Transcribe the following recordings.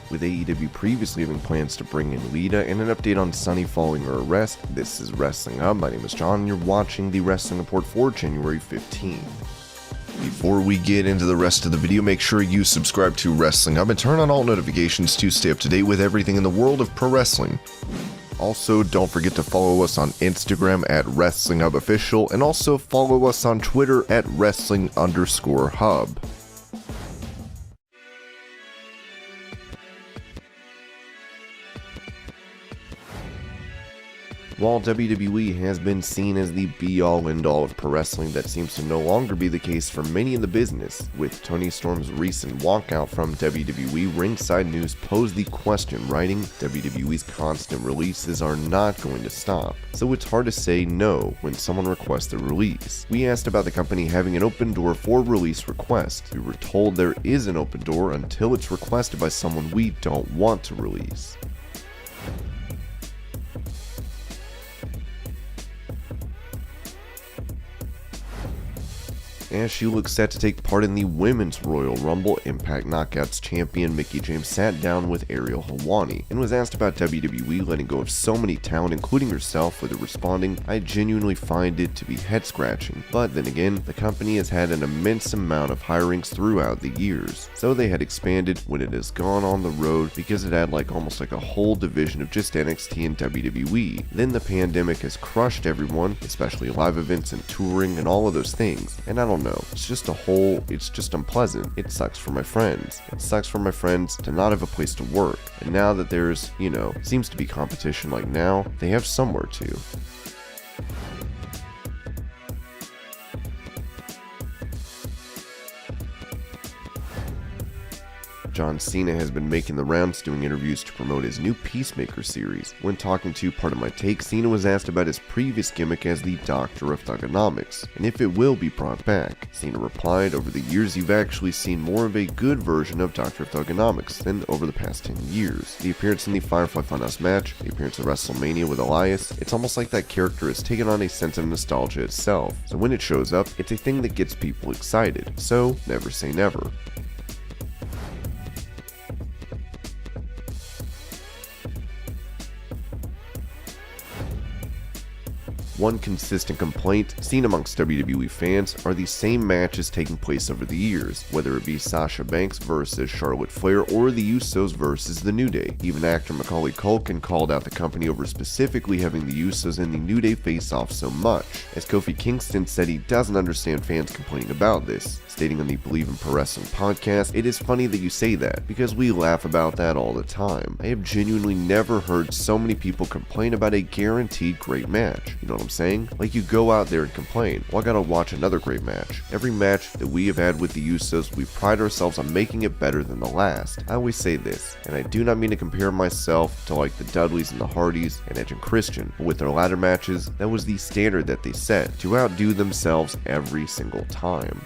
With AEW previously having plans to bring in Lita and an update on Sunny following her arrest, this is Wrestling Hub. My name is John and you're watching the Wrestling Report for January 15th. Before we get into the rest of the video, make sure you subscribe to Wrestling Hub and turn on all notifications to stay up to date with everything in the world of pro wrestling. Also, don't forget to follow us on Instagram at Wrestling Hub Official and also follow us on Twitter at Wrestling_Hub. While WWE has been seen as the be-all end-all of pro wrestling, that seems to no longer be the case for many in the business. With Toni Storm's recent walkout from WWE, Ringside News posed the question, writing, WWE's constant releases are not going to stop, so it's hard to say no when someone requests a release. We asked about the company having an open door for release requests. We were told there is an open door until it's requested by someone we don't want to release. As she looks set to take part in the Women's Royal Rumble, Impact Knockouts champion Mickie James sat down with Ariel Helwani and was asked about WWE letting go of so many talent, including herself, with her responding, "I genuinely find it to be head-scratching, but then again, the company has had an immense amount of hirings throughout the years, so they had expanded when it has gone on the road because it had almost like a whole division of just NXT and WWE. Then the pandemic has crushed everyone, especially live events and touring and all of those things, and I don't know, it's just unpleasant. It sucks for my friends. It sucks for my friends to not have a place to work. And now that there's, seems to be competition like now, they have somewhere to." John Cena has been making the rounds doing interviews to promote his new Peacemaker series. When talking to Part of My Take, Cena was asked about his previous gimmick as the Doctor of Thuganomics, and if it will be brought back. Cena replied, "Over the years you've actually seen more of a good version of Doctor of Thuganomics than over the past 10 years. The appearance in the Firefly Funhouse match, the appearance at WrestleMania with Elias, it's almost like that character has taken on a sense of nostalgia itself. So when it shows up, it's a thing that gets people excited. So never say never." One consistent complaint seen amongst WWE fans are the same matches taking place over the years, whether it be Sasha Banks versus Charlotte Flair or the Usos versus The New Day. Even actor Macaulay Culkin called out the company over specifically having the Usos and The New Day face off so much, as Kofi Kingston said he doesn't understand fans complaining about this, stating on the Believe in Pro Wrestling podcast, "It is funny that you say that, because we laugh about that all the time. I have genuinely never heard so many people complain about a guaranteed great match. You know what I'm saying? Like you go out there and complain, well I gotta watch another great match. Every match that we have had with the Usos, we pride ourselves on making it better than the last. I always say this, and I do not mean to compare myself to like the Dudleys and the Hardys and Edge and Christian, but with their ladder matches, that was the standard that they set, to outdo themselves every single time."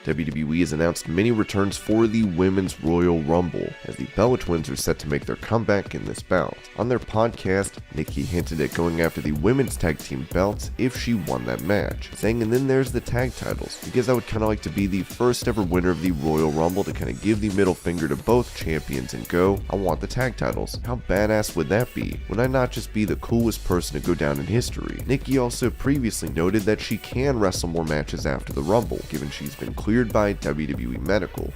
WWE has announced many returns for the Women's Royal Rumble, as the Bella Twins are set to make their comeback in this bout. On their podcast, Nikki hinted at going after the women's tag team belts if she won that match, saying, "And then there's the tag titles, because I would kind of like to be the first ever winner of the Royal Rumble to kind of give the middle finger to both champions and go, I want the tag titles. How badass would that be? Would I not just be the coolest person to go down in history?" Nikki also previously noted that she can wrestle more matches after the Rumble, given she's been cleared by WWE Medical.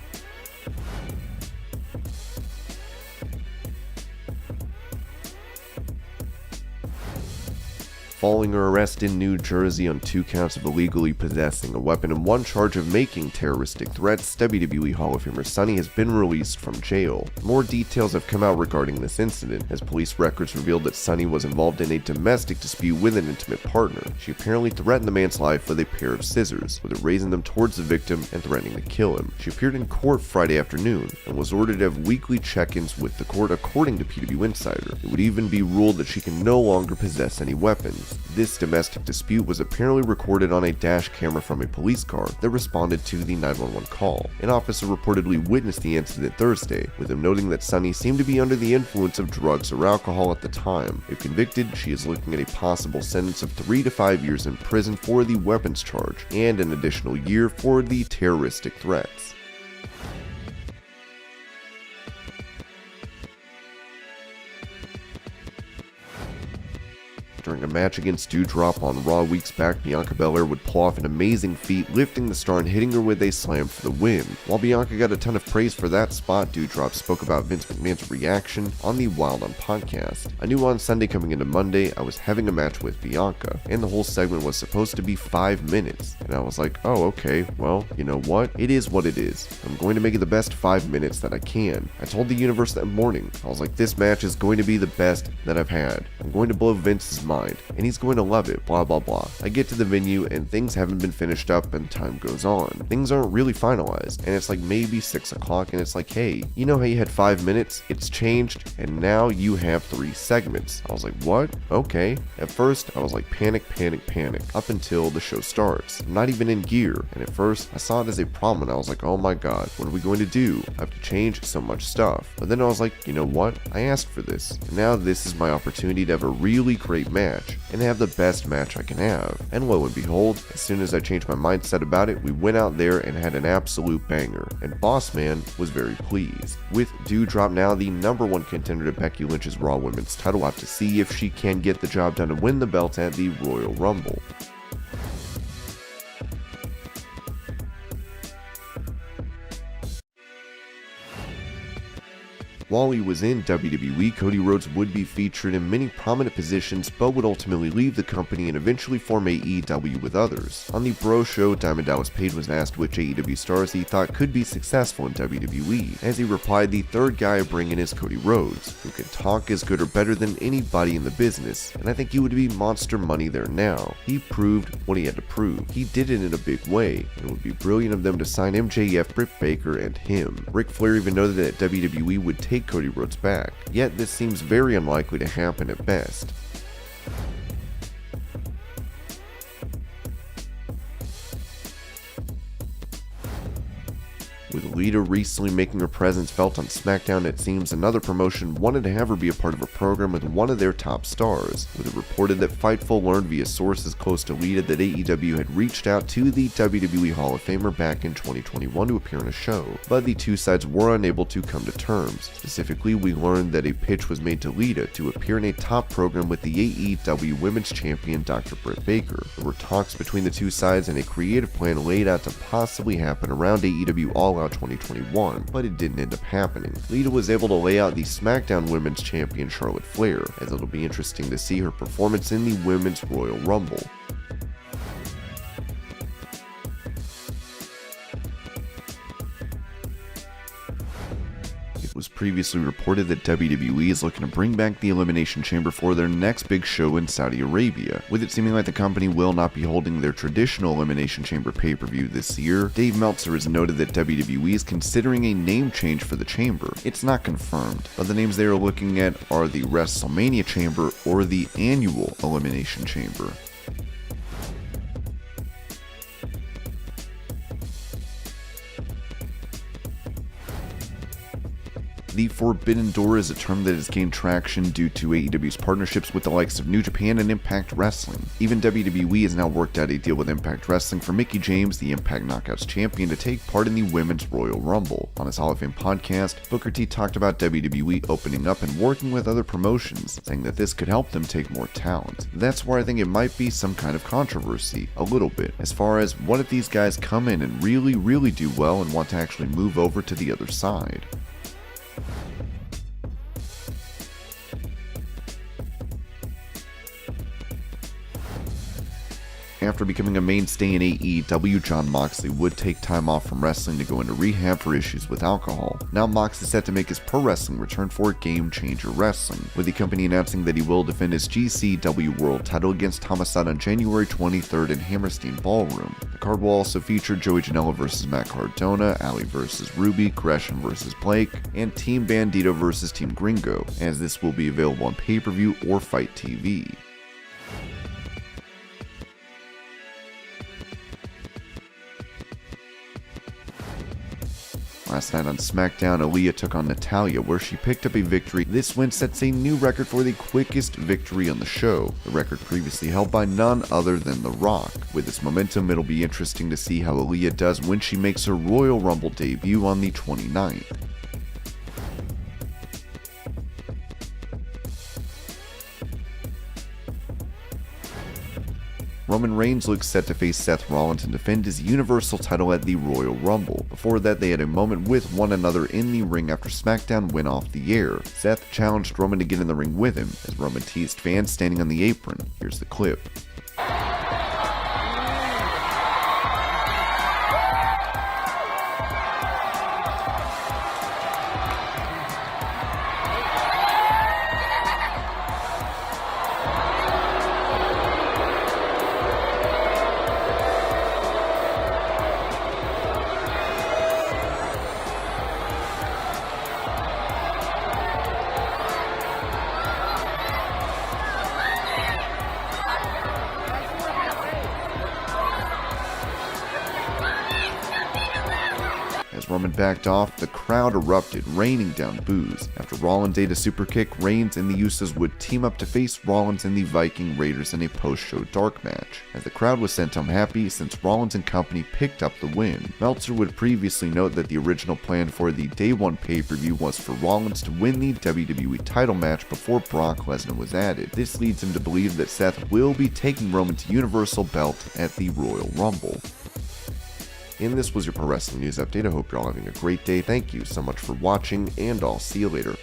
Following her arrest in New Jersey on 2 counts of illegally possessing a weapon and 1 charge of making terroristic threats, WWE Hall of Famer Sunny has been released from jail. More details have come out regarding this incident, as police records revealed that Sunny was involved in a domestic dispute with an intimate partner. She apparently threatened the man's life with a pair of scissors, with her raising them towards the victim and threatening to kill him. She appeared in court Friday afternoon and was ordered to have weekly check-ins with the court, according to PW Insider. It would even be ruled that she can no longer possess any weapons. This domestic dispute was apparently recorded on a dash camera from a police car that responded to the 911 call. An officer reportedly witnessed the incident Thursday, with him noting that Sunny seemed to be under the influence of drugs or alcohol at the time. If convicted, she is looking at a possible sentence of 3 to 5 years in prison for the weapons charge, and an additional year for the terroristic threats. During a match against Doudrop on Raw weeks back, Bianca Belair would pull off an amazing feat, lifting the star and hitting her with a slam for the win. While Bianca got a ton of praise for that spot, Doudrop spoke about Vince McMahon's reaction on the Wild On podcast. I knew on Sunday coming into Monday I was having a match with Bianca, and the whole segment was supposed to be 5 minutes. And I was like, oh okay, well, you know what? It is what it is. I'm going to make it the best 5 minutes that I can. I told the universe that morning, I was like, this match is going to be the best that I've had. I'm going to blow Vince's mind, and he's going to love it, blah blah blah. I get to the venue and things haven't been finished up and time goes on. Things aren't really finalized, and it's like maybe 6 o'clock and it's like, hey, you know how you had 5 minutes? It's changed and now you have 3 segments. I was like, what? Okay. At first I was like panic up until the show starts. I'm not even in gear, and at first I saw it as a problem and I was like, oh my god, what are we going to do? I have to change so much stuff. But then I was like, you know what? I asked for this, and now this is my opportunity to have a really great match and have the best match I can have. And lo and behold, as soon as I changed my mindset about it, we went out there and had an absolute banger, and Boss Man was very pleased. With Doudrop now the #1 contender to Becky Lynch's Raw Women's title, we'll have to see if she can get the job done and win the belt at the Royal Rumble. While he was in WWE, Cody Rhodes would be featured in many prominent positions, but would ultimately leave the company and eventually form AEW with others. On the Bro Show, Diamond Dallas Page was asked which AEW stars he thought could be successful in WWE, as he replied, the third guy I bring in is Cody Rhodes, who can talk as good or better than anybody in the business, and I think he would be monster money there now. He proved what he had to prove. He did it in a big way, and it would be brilliant of them to sign MJF, Britt Baker, and him. Ric Flair even noted that WWE would take Cody Rhodes back, yet this seems very unlikely to happen at best. With Lita recently making her presence felt on Smackdown, it seems another promotion wanted to have her be a part of a program with one of their top stars, with it reported that Fightful learned via sources close to Lita that AEW had reached out to the WWE Hall of Famer back in 2021 to appear on a show, but the two sides were unable to come to terms. Specifically, we learned that a pitch was made to Lita to appear in a top program with the AEW Women's Champion Dr. Britt Baker. There were talks between the two sides and a creative plan laid out to possibly happen around AEW All Out 2021, but it didn't end up happening. Lita was able to lay out the Smackdown Women's Champion Charlotte Flair, as it'll be interesting to see her performance in the Women's Royal Rumble. It was previously reported that WWE is looking to bring back the Elimination Chamber for their next big show in Saudi Arabia. With it seeming like the company will not be holding their traditional Elimination Chamber pay-per-view this year, Dave Meltzer has noted that WWE is considering a name change for the chamber. It's not confirmed, but the names they are looking at are the WrestleMania Chamber or the Annual Elimination Chamber. The Forbidden Door is a term that has gained traction due to AEW's partnerships with the likes of New Japan and Impact Wrestling. Even WWE has now worked out a deal with Impact Wrestling for Mickie James, the Impact Knockouts champion, to take part in the Women's Royal Rumble. On his Hall of Fame podcast, Booker T talked about WWE opening up and working with other promotions, saying that this could help them take more talent. That's where I think it might be some kind of controversy, a little bit, as far as what if these guys come in and really do well and want to actually move over to the other side. After becoming a mainstay in AEW, Jon Moxley would take time off from wrestling to go into rehab for issues with alcohol. Now Mox is set to make his pro wrestling return for Game Changer Wrestling, with the company announcing that he will defend his GCW World title against Homicide on January 23rd in Hammerstein Ballroom. The card will also feature Joey Janela vs Matt Cardona, Ali vs Ruby, Gresham vs Blake, and Team Bandito vs Team Gringo, as this will be available on pay-per-view or Fight TV. Last night on Smackdown, Aaliyah took on Natalya, where she picked up a victory. This win sets a new record for the quickest victory on the show, the record previously held by none other than The Rock. With this momentum, it'll be interesting to see how Aaliyah does when she makes her Royal Rumble debut on the 29th. Roman Reigns looks set to face Seth Rollins and defend his Universal title at the Royal Rumble. Before that, they had a moment with one another in the ring after SmackDown went off the air. Seth challenged Roman to get in the ring with him, as Roman teased fans standing on the apron. Here's the clip. As Roman backed off, the crowd erupted, raining down boos. After Rollins ate a super kick, Reigns and the Usos would team up to face Rollins and the Viking Raiders in a post-show dark match, as the crowd was sent home happy since Rollins and company picked up the win. Meltzer would previously note that the original plan for the Day 1 pay-per-view was for Rollins to win the WWE title match before Brock Lesnar was added. This leads him to believe that Seth will be taking Roman's Universal belt at the Royal Rumble. And this was your Pro Wrestling News Update. I hope you're all having a great day. Thank you so much for watching, and I'll see you later.